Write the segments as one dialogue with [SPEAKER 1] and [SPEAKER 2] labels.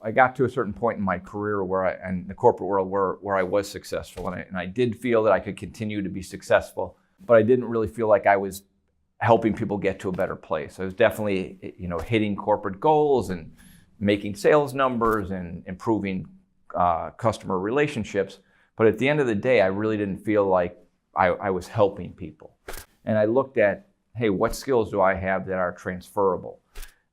[SPEAKER 1] I got to a certain point in my career and the corporate world where I was successful, and I did feel that I could continue to be successful, but I didn't really feel like I was helping people get to a better place. I was definitely, hitting corporate goals and making sales numbers and improving customer relationships. But at the end of the day, I really didn't feel like I was helping people. And I looked at, hey, what skills do I have that are transferable?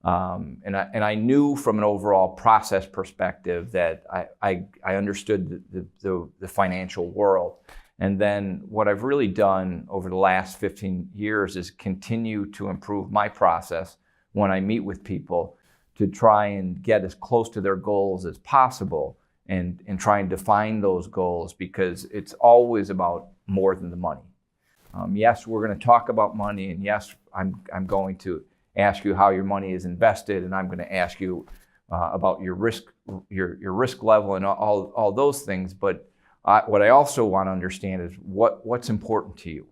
[SPEAKER 1] And I knew from an overall process perspective that I understood the financial world. And then what I've really done over the last 15 years is continue to improve my process when I meet with people to try and get as close to their goals as possible and try and define those goals, because it's always about more than the money. Yes, we're going to talk about money, and yes, I'm going to ask you how your money is invested, and I'm going to ask you about your risk level and all those things. But what I also want to understand is what's important to you,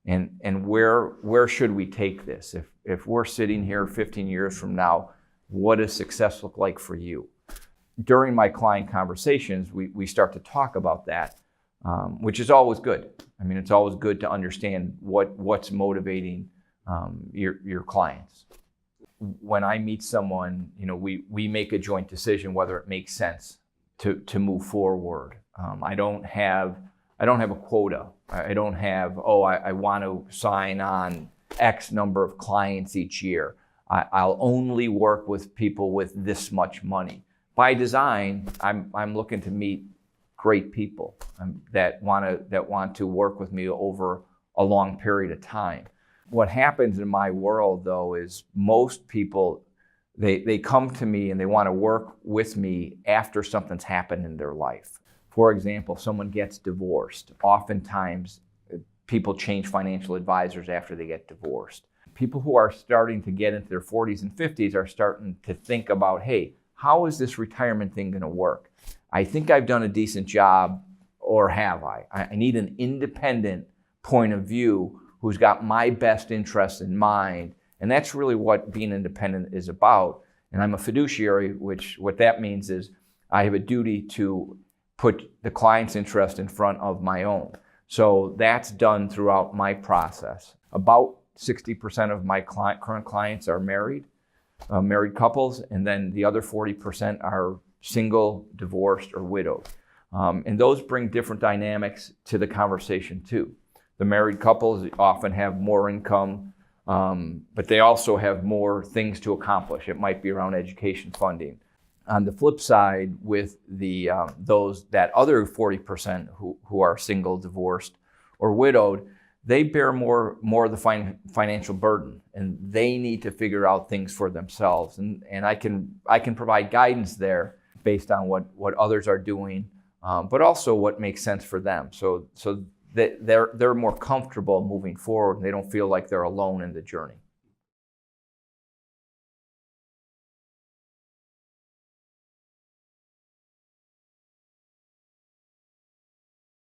[SPEAKER 1] and where should we take this? If we're sitting here 15 years from now, what does success look like for you? During my client conversations, we start to talk about that, which is always good. I mean, it's always good to understand what's motivating your clients. When I meet someone, we make a joint decision whether it makes sense to move forward. I don't have a quota. I don't have, I want to sign on X number of clients each year. I'll only work with people with this much money. By design, I'm looking to meet great people that want to work with me over a long period of time. What happens in my world, though, is most people, they come to me and they want to work with me after something's happened in their life. For example, someone gets divorced. Oftentimes, people change financial advisors after they get divorced. People who are starting to get into their 40s and 50s are starting to think about, hey, how is this retirement thing going to work? I think I've done a decent job, or have I? I need an independent point of view who's got my best interests in mind. And that's really what being independent is about. And I'm a fiduciary, which what that means is I have a duty to put the client's interest in front of my own. So that's done throughout my process. About 60% of my current clients are married couples, and then the other 40% are single, divorced, or widowed. And those bring different dynamics to the conversation too. The married couples often have more income, but they also have more things to accomplish. It might be around education funding. On the flip side, with that other 40% who are single, divorced, or widowed, they bear more of the financial burden, and they need to figure out things for themselves. And I can provide guidance there based on what others are doing, but also what makes sense for them. So that they're more comfortable moving forward. They don't feel like they're alone in the journey.